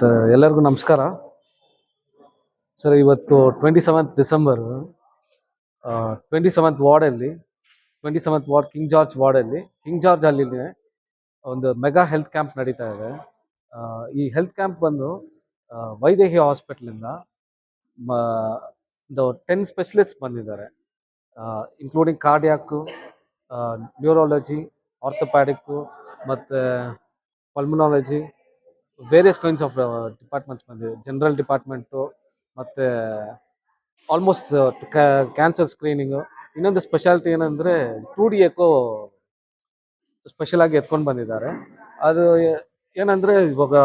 Sir ಎಲ್ಲರಿಗೂ ನಮಸ್ಕಾರ. Sir ಇವತ್ತು 27th December 27th ವಾರ್ಡಲ್ಲಿ 27th ward king George ಅಲ್ಲಿ ಒಂದು ಮೆಗಾ ಹೆಲ್ತ್ ಕ್ಯಾಂಪ್ ನಡೀತಾ ಇದೆ. ಈ ಹೆಲ್ತ್ ಕ್ಯಾಂಪ್ ಬಂದು ವೈದೇಹಿ ಹಾಸ್ಪಿಟ್ಲಿಂದ 10 ಸ್ಪೆಷಲಿಸ್ಟ್ ಬಂದಿದ್ದಾರೆ, ಇನ್ಕ್ಲೂಡಿಂಗ್ ಕಾರ್ಡಿಯಾಕು, ನ್ಯೂರಾಲಜಿ, ಆರ್ಥೋಪ್ಯಾಡಿಕ್ಕು ಮತ್ತು ಪಲ್ಮನಾಲಜಿ, ವೇರಿಯಸ್ ಕೈಂಡ್ಸ್ ಆಫ್ ಡಿಪಾರ್ಟ್ಮೆಂಟ್ಸ್ ಬಂದಿದೆ. ಜನರಲ್ ಡಿಪಾರ್ಟ್ಮೆಂಟು ಮತ್ತು ಆಲ್ಮೋಸ್ಟ್ ಕ್ಯಾನ್ಸರ್ ಸ್ಕ್ರೀನಿಂಗು. ಇನ್ನೊಂದು ಸ್ಪೆಷಾಲಿಟಿ ಏನಂದರೆ 2D ಎಕೋ ಸ್ಪೆಷಲ್ ಆಗಿ ಎತ್ಕೊಂಡು ಬಂದಿದ್ದಾರೆ. ಅದು ಏನಂದರೆ ಇವಾಗ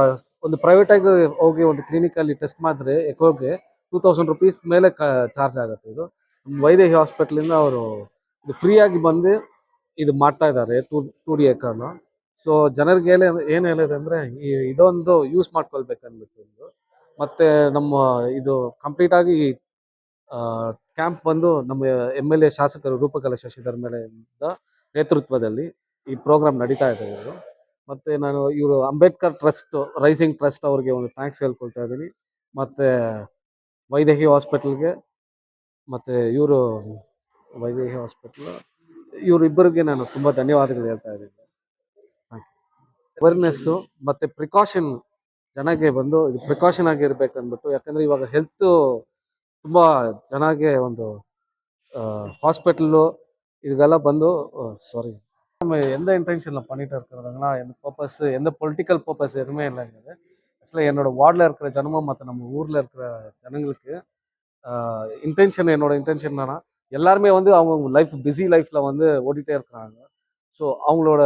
ಒಂದು ಪ್ರೈವೇಟಾಗಿ ಹೋಗಿ ಒಂದು ಕ್ಲಿನಿಕಲ್ಲಿ ಟೆಸ್ಟ್ ಮಾಡಿದ್ರೆ ಎಕೋಗೆ 2000 ರೂಪೀಸ್ ಮೇಲೆ ಚಾರ್ಜ್ ಆಗುತ್ತೆ. ಇದು ವೈದೇಹಿ ಹಾಸ್ಪಿಟ್ಲಿಂದ ಅವರು ಇದು ಫ್ರೀಯಾಗಿ ಬಂದು ಇದು ಮಾಡ್ತಾ ಇದ್ದಾರೆ 2D ಎಕೋನ. ಸೊ ಜನರಿಗೆ ಏನು ಹೇಳಿದೆ ಅಂದರೆ ಇದೊಂದು ಯೂಸ್ ಮಾಡ್ಕೊಳ್ಬೇಕನ್ಬಿಟ್ಟು. ಮತ್ತು ನಮ್ಮ ಇದು ಕಂಪ್ಲೀಟಾಗಿ ಕ್ಯಾಂಪ್ ಬಂದು ನಮ್ಮ MLA ಶಾಸಕರು ರೂಪಕಲಾ ಶಶಿಧರ್ ಮೇಲೆ ನೇತೃತ್ವದಲ್ಲಿ ಈ ಪ್ರೋಗ್ರಾಮ್ ನಡೀತಾ ಇದೆ ಇವರು. ಮತ್ತು ನಾನು ಇವರು ಅಂಬೇಡ್ಕರ್ ಟ್ರಸ್ಟ್, ರೈಸಿಂಗ್ ಟ್ರಸ್ಟ್ ಅವ್ರಿಗೆ ಒಂದು ಥ್ಯಾಂಕ್ಸ್ ಹೇಳ್ಕೊಳ್ತಾ ಇದ್ದೀನಿ. ಮತ್ತು ವೈದೇಹಿ ಹಾಸ್ಪಿಟಲ್ಗೆ ಮತ್ತು ಇವರು ವೈದೇಹಿ ಹಾಸ್ಪಿಟ್ಲ್ ಇವರಿಬ್ಬರಿಗೆ ನಾನು ತುಂಬ ಧನ್ಯವಾದಗಳು ಹೇಳ್ತಾ ಇದ್ದೀನಿ. ಅವೇರ್ನೆಸ್ಸು ಮತ್ತು ಪ್ರಿಕಾಷನ್ ಜನಕ್ಕೆ ಬಂದು ಇದು ಪ್ರಿಕಾಷನ್ ಆಗಿರ್ಬೇಕಂದ್ಬಿಟ್ಟು. ಯಾಕಂದರೆ ಇವಾಗ ಹೆಲ್ತು ತುಂಬ ಚೆನ್ನಾಗೆ ಒಂದು ஹாஸ்பிட்டலோ இதுக்கெல்லாம் வந்து சாரி நம்ம எந்த இன்டென்ஷனில் பண்ணிட்டு இருக்கிறதுனா எந்த பர்பஸ், எந்த பொலிட்டிக்கல் பர்பஸ் எதுவுமே இல்லைங்கிறது. ஆக்சுவலாக என்னோட வார்டில் இருக்கிற ஜனமும் மற்ற நம்ம ஊரில் இருக்கிற ஜனங்களுக்கு என்னோட இன்டென்ஷன் என்னன்னா, எல்லாருமே வந்து அவங்க லைஃப் பிஸி லைஃப்பில் வந்து ஓடிட்டே இருக்கிறாங்க. ஸோ அவங்களோட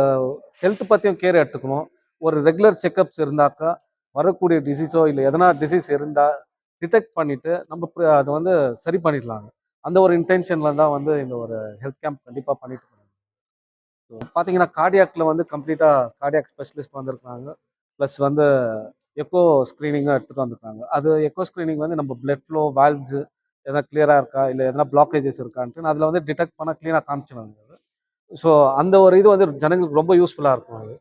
ஹெல்த் பற்றியும் கேர் எடுத்துக்கணும். ஒரு ரெகுலர் செக்கப்ஸ் இருந்தாக்கா வரக்கூடிய டிசீஸோ இல்லை எதனா டிசீஸ் இருந்தால் டிடெக்ட் பண்ணிவிட்டு நம்ம அதை வந்து சரி பண்ணிடலாங்க. அந்த ஒரு இன்டென்ஷனில் தான் வந்து இந்த ஒரு ஹெல்த் கேம்ப் கண்டிப்பாக பண்ணிட்டு இருக்காங்க. ஸோ பார்த்தீங்கன்னா கார்டியாக்ல வந்து கம்ப்ளீட்டாக கார்டியாக் ஸ்பெஷலிஸ்ட் வந்திருக்காங்க. ப்ளஸ் வந்து எக்கோ ஸ்க்ரீனிங்காக எடுத்துகிட்டு வந்திருக்காங்க. அது எக்கோ ஸ்க்ரீனிங் வந்து நம்ம பிளட் ஃப்ளோ, வால்வ்ஸு எதனா கிளியராக இருக்கா இல்லை எதனா பிளாக்கேஜஸ் இருக்கான்ட்டு அதில் வந்து டிடெக்ட் பண்ணால் க்ளீனாக காமிச்சிடுவாங்க. ஸோ அந்த ஒரு இது வந்து ஜனங்களுக்கு ரொம்ப யூஸ்ஃபுல்லாக இருக்கும் அது.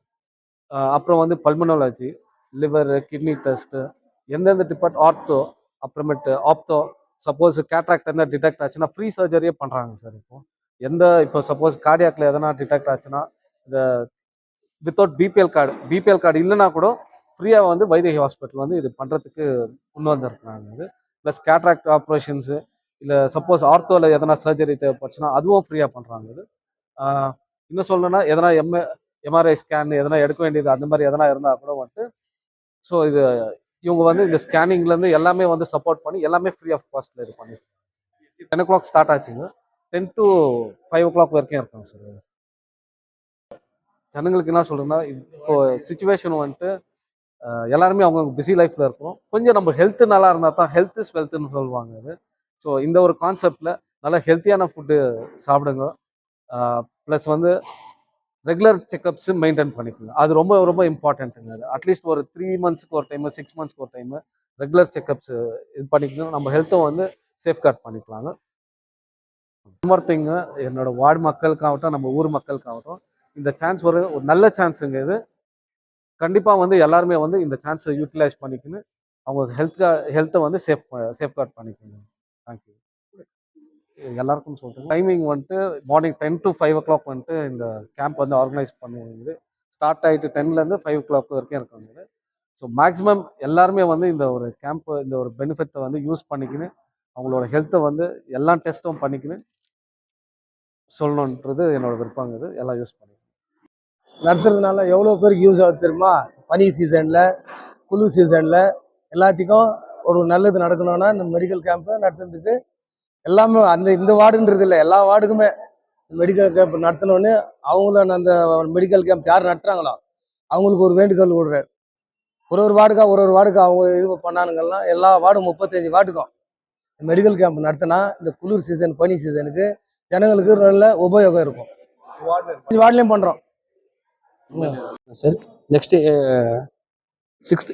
அப்புறம் வந்து பல்மனாலஜி, லிவர், கிட்னி டெஸ்ட்டு, எந்தெந்த ஆர்த்தோ, அப்புறமேட்டு ஆப்தோ, சப்போஸ் கேட்ராக்ட் இருந்தால் டிடெக்ட் ஆச்சுன்னா ஃப்ரீ சர்ஜரியே பண்ணுறாங்க சார். இப்போ சப்போஸ் கார்டியாக்ல எதனா டிடெக்ட் ஆச்சுன்னா இந்த வித்தவுட் பிபிஎல் கார்டு இல்லைனா கூட ஃப்ரீயாக வந்து வைதேகி ஹாஸ்பிட்டல் வந்து இது பண்ணுறதுக்கு கொண்டு வந்திருக்கிறாங்க. இது ப்ளஸ் கேட்ராக்ட் ஆப்ரேஷன்ஸு இல்லை சப்போஸ் ஆர்த்தோவில் எதனா சர்ஜரி தேவைப்பட்டுச்சுன்னா அதுவும் ஃப்ரீயாக பண்ணுறாங்க. இது இன்னும் சொல்லணும்னா எதனா எம்ஆர்ஐ ஸ்கேன் எதனா எடுக்க வேண்டியது அந்த மாதிரி எதனா இருந்தால் கூட வந்துட்டு ஸோ இது இவங்க வந்து இந்த ஸ்கேனிங்லேருந்து எல்லாமே வந்து சப்போர்ட் பண்ணி எல்லாமே ஃப்ரீ ஆஃப் காஸ்ட்டில் இது பண்ணியிருக்காங்க. 10 o'clock ஸ்டார்ட் ஆச்சுங்க, 10 to 5 o'clock வரைக்கும் இருக்காங்க சார். ஜனங்களுக்கு என்ன சொல்கிறேன்னா, இப்போ சுச்சுவேஷன் வந்துட்டு எல்லாருமே அவங்க பிஸி லைஃப்பில் இருக்கிறோம். கொஞ்சம் நம்ம ஹெல்த்து நல்லா இருந்தால் தான் ஹெல்த் இஸ் வெல்த்துன்னு சொல்லுவாங்க அது. ஸோ இந்த ஒரு கான்செப்டில் நல்லா ஹெல்த்தியான ஃபுட்டு சாப்பிடுங்க. ப்ளஸ் வந்து ரெகுலர் செக்கப்ஸு மெயின்டைன் பண்ணிக்கோங்க. அது ரொம்ப ரொம்ப இம்பார்ட்டண்ட்டுங்க. அது அட்லீஸ்ட் ஒரு 3 monthsக்கு ஒரு டைமு, 6 monthsக்கு ஒரு டைமு ரெகுலர் செக்கப்ஸு இது பண்ணிக்கணும். நம்ம ஹெல்த்தை வந்து சேஃப்கார்ட் பண்ணிக்கலாங்க. இன்னொரு திங்கு, என்னோட வார்டு மக்களுக்காகட்டும் நம்ம ஊர் மக்களுக்காகட்டும் இந்த சான்ஸ் ஒரு நல்ல சான்ஸுங்க. இது கண்டிப்பாக வந்து எல்லாருமே வந்து இந்த சான்ஸை யூட்டிலைஸ் பண்ணிக்கணும். அவங்க ஹெல்த்தை வந்து சேஃப்கார்ட் பண்ணிக்கணும். தேங்க்யூ. எல்லாருக்கும் சொல்கிறேன். டைமிங் வந்துட்டு மார்னிங் 10 to 5 o'clock வந்துட்டு இந்த கேம்ப் வந்து ஆர்கனைஸ் பண்ணுவது. ஸ்டார்ட் ஆகிட்டு 10லேருந்து 5 o'clock வரைக்கும் இருக்காங்க. ஸோ மேக்ஸிமம் எல்லாருமே வந்து இந்த ஒரு கேம்ப், இந்த ஒரு பெனிஃபிட்டை வந்து யூஸ் பண்ணிக்கின்னு அவங்களோட ஹெல்த்தை வந்து எல்லா டெஸ்ட்டும் பண்ணிக்கின்னு சொல்லணுன்றது என்னோட விருப்பங்கிறது. எல்லாம் யூஸ் பண்ணி நடத்துறதுனால எவ்வளோ பேருக்கு யூஸ் ஆகுது தெரியுமா? பனி சீசனில், குளிர் சீசனில் எல்லாத்துக்கும் ஒரு நல்லது நடக்கணும்னா இந்த மெடிக்கல் கேம்ப்பை நடத்துறதுக்கு எல்லாமே இந்த வார்டுன்றது இல்லை, எல்லா வார்டுக்குமே மெடிக்கல் கேம்ப் நடத்தினோன்னு அவங்கள அந்த மெடிக்கல் கேம்ப் யார் நடத்துகிறாங்களோ அவங்களுக்கு ஒரு வேண்டுகோள் விடுறாரு. ஒரு வார்டுக்கா அவங்க இது பண்ணானுங்கள்லாம் எல்லா வார்டும் 35 வார்டுக்கும் மெடிக்கல் கேம்ப் நடத்தினா இந்த குளிர் சீசன், பனி சீசனுக்கு ஜனங்களுக்கு நல்ல உபயோகம் இருக்கும். வார்டுலையும் பண்ணுறோம் ಸರ್. ನೆಕ್ಸ್ಟ್ 6th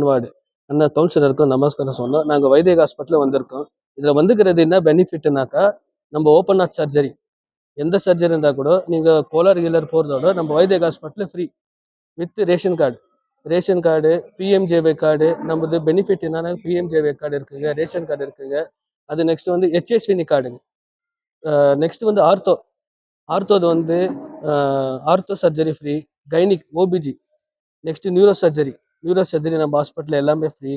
வார்டு அண்ணா கவுன்சிலருக்கும் நமஸ்காரம் சொன்னோம். நாங்கள் வைதேகி ஹாஸ்பிட்டலில் வந்திருக்கோம். இதில் வந்துக்கிறது என்ன பெனிஃபிட்னாக்கா, நம்ம ஓப்பன் ஹார்ட் சர்ஜரி எந்த சர்ஜரி இருந்தால் கூட நீங்கள் கோலார் கீழர் போகிறதோட நம்ம வைதேகி ஹாஸ்பிட்டலில் free. With ration card PMJAY card நமது பெனிஃபிட் என்னன்னா பிஎம்ஜேவை கார்டு இருக்குங்க, ரேஷன் கார்டு இருக்குங்க. அது நெக்ஸ்ட் வந்து ஹெச்எஸ்வினி கார்டுங்க. நெக்ஸ்ட் வந்து ஆர்த்தோது வந்து ortho surgery free, gynaec OBG, next neuro surgery நம்ம ஹாஸ்பிட்டலில் எல்லாமே ஃப்ரீ.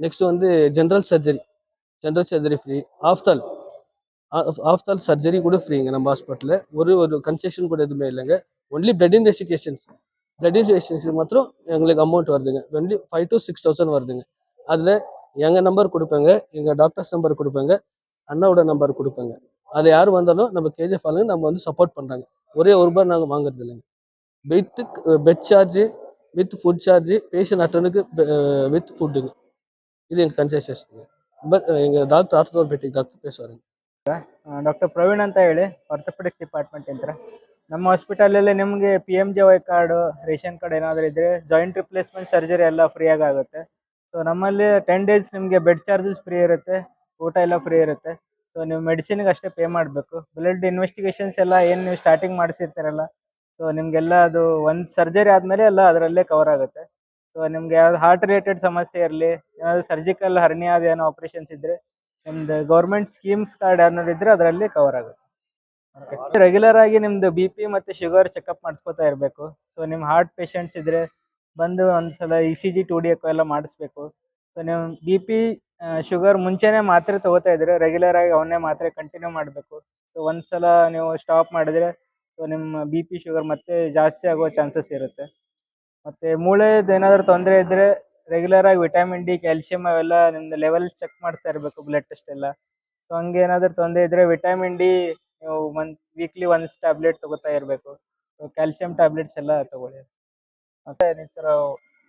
நெக்ஸ்ட் வந்து general surgery free. Ophthal ophthal surgery கூட ஃப்ரீங்க நம்ம ஹாஸ்பிட்டலில். ஒரு கன்செஷன் கூட எதுவுமே இல்லைங்க. ஒன்லி பிளட் இன்வெஸ்டிகேஷன்ஸ் மாத்திரம் எங்களுக்கு அமௌண்ட் வருதுங்க. ஒன்லி 5,000 to 6,000 வருதுங்க. அதில் எங்கள் நம்பர் கொடுப்பேங்க, எங்கள் டாக்டர்ஸ் நம்பர் கொடுப்பேங்க, அண்ணாவோட நம்பர் கொடுப்பேங்க. அதில் யார் வந்தாலும் நம்ம கேஜிஎஃப் ஆளுங்க நம்ம வந்து சப்போர்ட் பண்ணுறாங்க. ஒரே ஒரு ரூபாய் நாங்கள் வாங்குறது இல்லைங்க. Bed charge with food charge, patient அட்டனுக்கு வித் ஃபுட்டுங்க. இது எங்கள் கன்செஷன்ஸுங்க. பட் எங்கள் டாக்டர் ஆர்த்தோபெடிக் டாக்டர் பேசுவாருங்க. ಡಾಕ್ಟರ್ ಪ್ರವೀಣ್ ಅಂತ ಹೇಳಿ ಆರ್ಥೋಪೆಡಿಕ್ಸ್ ಡಿಪಾರ್ಟ್ಮೆಂಟ್ ಇಂದ ನಮ್ಮ ಹಾಸ್ಪಿಟಲಲ್ಲಿ ನಿಮಗೆ PMJY ಕಾರ್ಡು, ರೇಷನ್ ಕಾರ್ಡ್ ಏನಾದರೂ ಇದ್ದರೆ ಜಾಯಿಂಟ್ ರಿಪ್ಲೇಸ್ಮೆಂಟ್ ಸರ್ಜರಿ ಎಲ್ಲ ಫ್ರೀಯಾಗಿ ಆಗುತ್ತೆ. ಸೊ ನಮ್ಮಲ್ಲಿ 10 days ನಿಮಗೆ ಬೆಡ್ ಚಾರ್ಜಸ್ ಫ್ರೀ ಇರುತ್ತೆ, ಊಟ ಎಲ್ಲ ಫ್ರೀ ಇರುತ್ತೆ. ಸೊ ನೀವು ಮೆಡಿಸಿನ್ಗೆ ಅಷ್ಟೇ ಪೇ ಮಾಡಬೇಕು. ಬ್ಲಡ್ ಇನ್ವೆಸ್ಟಿಗೇಷನ್ಸ್ ಎಲ್ಲ ಏನು ನೀವು ಸ್ಟಾರ್ಟಿಂಗ್ ಮಾಡಿಸಿರ್ತೀರಲ್ಲ, ಸೊ ನಿಮಗೆಲ್ಲ ಅದು ಒಂದು ಸರ್ಜರಿ ಆದಮೇಲೆ ಎಲ್ಲ ಅದರಲ್ಲೇ ಕವರ್ ಆಗುತ್ತೆ. ಸೊ ನಿಮ್ಗೆ ಯಾವ್ದು ಹಾರ್ಟ್ ರಿಲೇಟೆಡ್ ಸಮಸ್ಯೆ ಇರಲಿ, ಏನಾದರೂ ಸರ್ಜಿಕಲ್ ಹರ್ನಿಯಾದ ಏನೋ ಆಪ್ರೇಷನ್ಸ್ ಇದ್ದರೆ ನಿಮ್ದು ಗೌರ್ಮೆಂಟ್ ಸ್ಕೀಮ್ಸ್ ಕಾರ್ಡ್ ಏನಾದ್ರು ಇದ್ರೆ ಅದರಲ್ಲಿ ಕವರ್ ಆಗುತ್ತೆ. ರೆಗ್ಯುಲರ್ ಆಗಿ ನಿಮ್ದು BP ಮತ್ತು ಶುಗರ್ ಚೆಕಪ್ ಮಾಡಿಸ್ಕೊತಾ ಇರಬೇಕು. ಸೊ ನಿಮ್ಮ ಹಾರ್ಟ್ ಪೇಷಂಟ್ಸ್ ಇದ್ರೆ ಬಂದು ಒಂದ್ಸಲ ECG 2D ಎಕೋ ಎಲ್ಲ ಮಾಡಿಸ್ಬೇಕು. ಸೊ ನೀವು BP ಶುಗರ್ ಮುಂಚೆನೇ ಮಾತ್ರೆ ತಗೋತಾ ಇದ್ರೆ ರೆಗ್ಯುಲರ್ ಆಗಿ ಅವನ್ನೇ ಮಾತ್ರೆ ಕಂಟಿನ್ಯೂ ಮಾಡಬೇಕು. ಸೊ ಒಂದ್ಸಲ ನೀವು ಸ್ಟಾಪ್ ಮಾಡಿದ್ರೆ ಸೊ ನಿಮ್ಮ BP ಶುಗರ್ ಮತ್ತೆ ಜಾಸ್ತಿ ಆಗೋ ಚಾನ್ಸಸ್ ಇರುತ್ತೆ. ಮತ್ತೆ ಮೂಳೆದು ಏನಾದರೂ ತೊಂದರೆ ಇದ್ರೆ ರೆಗ್ಯುಲರ್ ಆಗಿ ವಿಟಮಿನ್ D, ಕ್ಯಾಲ್ಸಿಯಂ ಅವೆಲ್ಲ ನಿಮ್ದು ಲೆವೆಲ್ ಚೆಕ್ ಮಾಡ್ತಾ ಇರಬೇಕು, ಬ್ಲಡ್ ಟೆಸ್ಟ್ ಎಲ್ಲ. ಸೊ ಹಂಗೆ ಏನಾದರೂ ತೊಂದರೆ ಇದ್ರೆ ವಿಟಮಿನ್ D ನೀವು ವೀಕ್ಲಿ ಒನ್ಸ್ ಟ್ಯಾಬ್ಲೆಟ್ ತಗೋತಾ ಇರಬೇಕು. ಸೊ ಕ್ಯಾಲ್ಸಿಯಂ ಟ್ಯಾಬ್ಲೆಟ್ಸ್ ಎಲ್ಲ ತಗೊಳ್ಳಿ. ಮತ್ತೆ ಈ ಥರ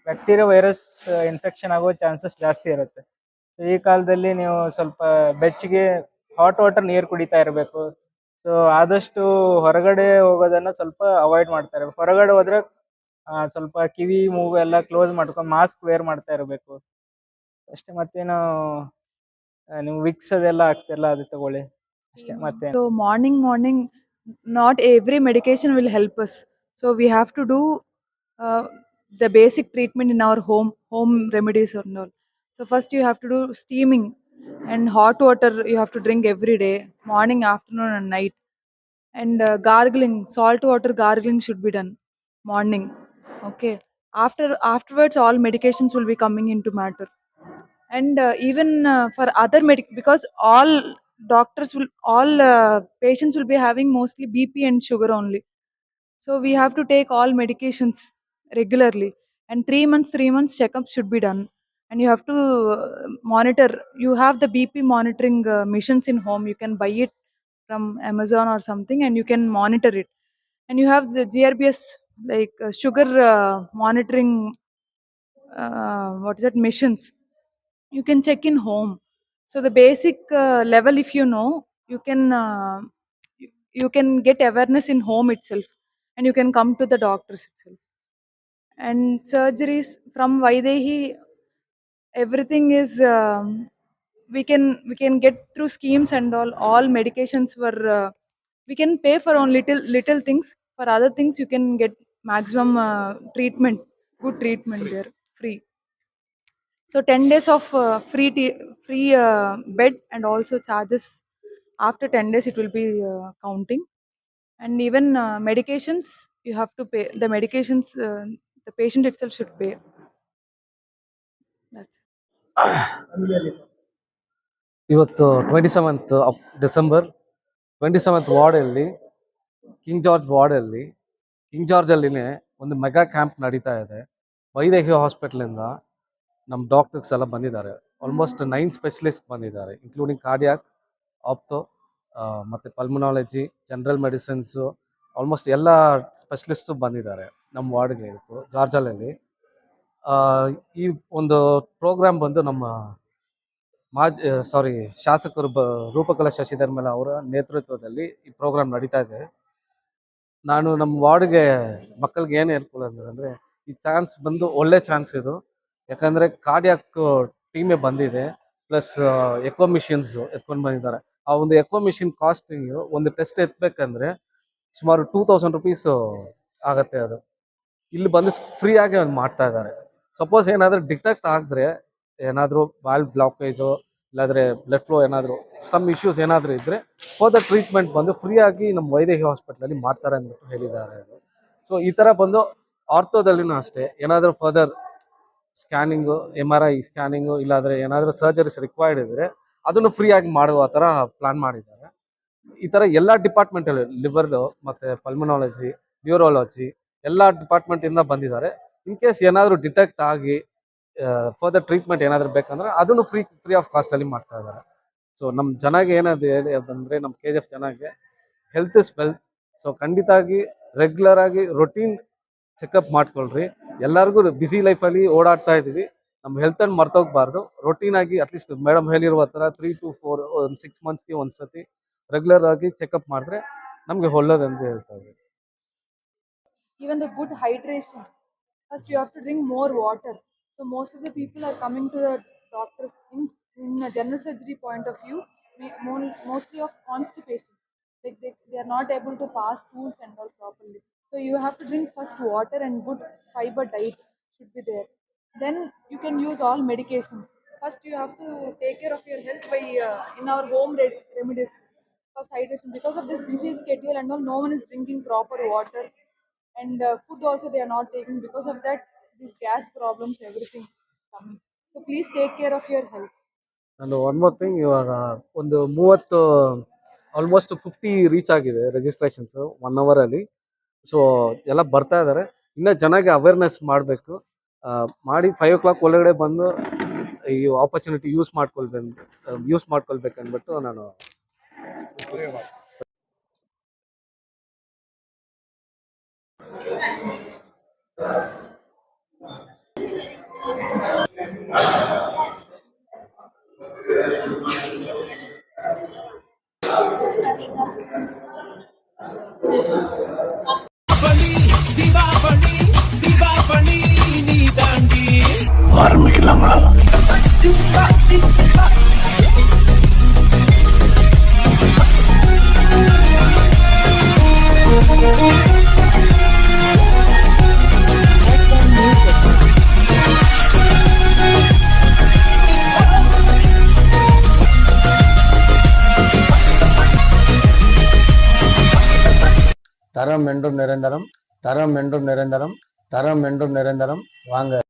ಬ್ಯಾಕ್ಟೀರಿಯಾ, ವೈರಸ್ ಇನ್ಫೆಕ್ಷನ್ ಆಗೋ ಚಾನ್ಸಸ್ ಜಾಸ್ತಿ ಇರುತ್ತೆ. ಸೊ ಈ ಕಾಲದಲ್ಲಿ ನೀವು ಸ್ವಲ್ಪ ಬೆಚ್ಚಗೆ ಹಾಟ್ ವಾಟರ್ ನೀರು ಕುಡಿತಾ ಇರಬೇಕು. ಸೊ ಆದಷ್ಟು ಹೊರಗಡೆ ಹೋಗೋದನ್ನ ಸ್ವಲ್ಪ ಅವಾಯ್ಡ್ ಮಾಡ್ತಾ ಇರಬೇಕು. ಹೊರಗಡೆ ಹೋದ್ರೆ ಸ್ವಲ್ಪ ಕಿವಿ ಮೂಗು ಎಲ್ಲ ಕ್ಲೋಸ್ ಮಾಡ್ಕೊಂಡು ಮಾಸ್ಕ್ ವೇರ್ ಮಾಡ್ತಾ ಇರಬೇಕು ಅಷ್ಟೇ. ಮತ್ತೇನು ನೀವು ವಿಕ್ಸ್ ಅದೆಲ್ಲ ಹಾಕ್ತಿರಲ್ಲ ಅದು ತಗೊಳ್ಳಿ ಅಷ್ಟೇ. ಮತ್ತೆ So morning, not every medication will help us. So we have to do the basic treatment in our home remedies or not. So first you have to do steaming and hot water you have to drink every day, morning, afternoon and night. And gargling, salt water gargling should be done morning. Okay. Afterwards all medications will be coming into matter. And even for other because all patients will be having mostly BP and sugar only. So we have to take all medications regularly, and 3 months checkup should be done. And you have to monitor. You have the BP monitoring machines in home, you can buy it from Amazon or something, and you can monitor it. And you have the GRBS, like sugar monitoring what is that, machines, you can check in home. So the basic level, if you know, you can get awareness in home itself, and you can come to the doctors itself. And surgeries from Vaidehi, everything is we can get through schemes, and all medications were we can pay for on little things. For other things you can get maximum treatment, good treatment there, free. So 10 days of free bed, and also charges after 10 days it will be counting. And even medications you have to pay. The medications the patient itself should pay. That's it. ಇವತ್ತು 27th December 27th ವಾರ್ಡಲ್ಲಿ king ಜಾರ್ಜಲ್ಲಿನೇ ಒಂದು mega camp ನಡೀತಾ ಇದೆ. ವೈದೇಹಿ ಹಾಸ್ಪಿಟ್ಲಿಂದ ನಮ್ಮ doctors ಎಲ್ಲ ಬಂದಿದ್ದಾರೆ. Almost 9 specialist ಬಂದಿದ್ದಾರೆ, including cardiac, ಆಪ್ತೋ, ಮತ್ತು ಪಲ್ಮನಾಲಜಿ, general medicines, almost ಎಲ್ಲ ಸ್ಪೆಷಲಿಸ್ಟು ಬಂದಿದ್ದಾರೆ ನಮ್ಮ ವಾರ್ಡ್ಗೆ. ಇವತ್ತು ಜಾರ್ಜಲ್ಲಿ ಈ ಒಂದು ಪ್ರೋಗ್ರಾಮ್ ಬಂದು ನಮ್ಮ ಶಾಸಕರು ರೂಪಕಲಾ ಶಶಿಧರ್ ಅವರ ನೇತೃತ್ವದಲ್ಲಿ ಈ ಪ್ರೋಗ್ರಾಮ್ ನಡೀತಾ ಇದೆ. ನಾನು ನಮ್ಮ ವಾರ್ಡ್ಗೆ ಮಕ್ಕಳಿಗೆ ಏನು ಹೇಳ್ಕೊಳ್ಳೋದು ಅಂದರೆ, ಈ ಚಾನ್ಸ್ ಬಂದು ಒಳ್ಳೆ ಚಾನ್ಸ್ ಇದು. ಯಾಕಂದರೆ ಕಾರ್ಡಿಯಾಕ್ ಟೀಮೇ ಬಂದಿದೆ, ಪ್ಲಸ್ ಎಕೋ ಮಿಷಿನ್ಸ್ ಎತ್ಕೊಂಡು ಬಂದಿದ್ದಾರೆ. ಆ ಒಂದು ಎಕೋ ಮಿಷಿನ್ ಕಾಸ್ಟಿಂಗು ಒಂದು ಟೆಸ್ಟ್ ಎತ್ತಬೇಕಂದ್ರೆ ಸುಮಾರು 2,000 rupees ಆಗುತ್ತೆ ಅದು. ಇಲ್ಲಿ ಬಂದು ಫ್ರೀ ಆಗಿ ಅವ್ರು ಮಾಡ್ತಾ ಇದ್ದಾರೆ. ಸಪೋಸ್ ಏನಾದರೂ ಡಿಟೆಕ್ಟ್ ಆಗಿದ್ರೆ ಏನಾದರೂ ವಾಲ್ವ್ ಬ್ಲಾಕೇಜು ಇಲ್ಲಾಂದರೆ ಬ್ಲಡ್ ಫ್ಲೋ ಏನಾದರೂ ಸಮ್ ಇಶ್ಯೂಸ್ ಏನಾದರೂ ಇದ್ದರೆ ಫರ್ದರ್ ಟ್ರೀಟ್ಮೆಂಟ್ ಬಂದು ಫ್ರೀ ಆಗಿ ನಮ್ಮ ವೈದೇಹಿ ಹಾಸ್ಪಿಟ್ಲಲ್ಲಿ ಮಾಡ್ತಾರೆ ಅಂದ್ಬಿಟ್ಟು ಹೇಳಿದ್ದಾರೆ. ಸೊ ಈ ಥರ ಬಂದು ಆರ್ಥೋದಲ್ಲಿನೂ ಅಷ್ಟೇ ಏನಾದರೂ ಫರ್ದರ್ ಸ್ಕ್ಯಾನಿಂಗು MRI ಸ್ಕ್ಯಾನಿಂಗು ಇಲ್ಲಾಂದರೆ ಏನಾದರೂ ಸರ್ಜರೀಸ್ ರಿಕ್ವೈರ್ಡ್ ಇದ್ದರೆ ಅದನ್ನು ಫ್ರೀ ಆಗಿ ಮಾಡುವ ಥರ ಪ್ಲಾನ್ ಮಾಡಿದ್ದಾರೆ. ಈ ಥರ ಎಲ್ಲ ಡಿಪಾರ್ಟ್ಮೆಂಟಲ್ಲಿ ಲಿವರ್ಲು ಮತ್ತು ಪಲ್ಮನಾಲಜಿ, ನ್ಯೂರಾಲಜಿ ಎಲ್ಲ ಡಿಪಾರ್ಟ್ಮೆಂಟಿಂದ ಬಂದಿದ್ದಾರೆ. ಇನ್ ಕೇಸ್ ಏನಾದರೂ ಡಿಟೆಕ್ಟ್ ಆಗಿ ಫರ್ದರ್ ಟ್ರೀಟ್ಮೆಂಟ್ ಏನಾದರೂ ಬೇಕಂದ್ರೆ ಅದನ್ನು ಫ್ರೀ ಆಫ್ ಕಾಸ್ಟಲ್ಲಿ ಮಾಡ್ತಾ ಇದ್ದಾರೆ. ಸೊ ನಮ್ಮ ಜನಗೆ ಏನದು ಹೇಳಿ ಅದಂದರೆ ನಮ್ಮ KGF ಜನಗೆ ಹೆಲ್ತ್ ಇಸ್ ವೆಲ್ತ್. ಸೊ ಖಂಡಿತಾಗಿ ರೆಗ್ಯುಲರ್ ಆಗಿ ರೊಟೀನ್ ಚೆಕಪ್ ಮಾಡ್ಕೊಳ್ರಿ. ಎಲ್ಲರಿಗೂ ಬ್ಯುಸಿ ಲೈಫಲ್ಲಿ ಓಡಾಡ್ತಾ ಇದ್ದೀವಿ, ನಮ್ಮ ಹೆಲ್ತನ್ನು ಮರ್ತೋಗ್ಬಾರ್ದು. ರೊಟೀನ್ ಆಗಿ ಅಟ್ಲೀಸ್ಟ್ ಮೇಡಮ್ ಹೇಳಿರುವ ಥರ 3 to 4 ಒಂದು 6 ಮಂತ್ಸ್ಗೆ ಒಂದ್ಸತಿ ರೆಗ್ಯುಲರ್ ಆಗಿ ಚೆಕಪ್ ಮಾಡಿದ್ರೆ ನಮಗೆ ಒಳ್ಳೇದಂತ ಹೇಳ್ತಾ ಇದ್ದೀವಿ. Even the good hydration. First, you have to drink more water. So most of the people are coming to the doctors in a general surgery point of view, mostly of constipation. Like they are not able to pass stools and all properly. So you have to drink first water, and good fiber diet should be there. Then you can use all medications. First, you have to take care of your health by in our home remedies. First, hydration. Because of this busy schedule and all, no one is drinking proper water, and food also they are not taking. Because of that, these gas problems, everything is coming. So please take care of your health. And one more thing, ಇವಾಗ ಒಂದು 30 almost 50 reach ಆಗಿದೆ registrations 1 ಅವರಲ್ಲಿ. So ಎಲ್ಲ ಬರ್ತಾ ಇದ್ದಾರೆ. ಇನ್ನೂ ಚೆನ್ನಾಗಿ awareness ಮಾಡಬೇಕು. ಮಾಡಿ 5 o'clock ಒಳಗಡೆ ಬಂದು ಈ ಆಪರ್ಚುನಿಟಿ ಯೂಸ್ ಮಾಡ್ಕೊಳ್ಬೇಕಂದ್ಬಿಟ್ಟು ನಾನು தரம் என்றும் நிரந்தரம், தரம் என்றும் நிரந்தரம், தரம் என்றும் நிரந்தரம். வாங்க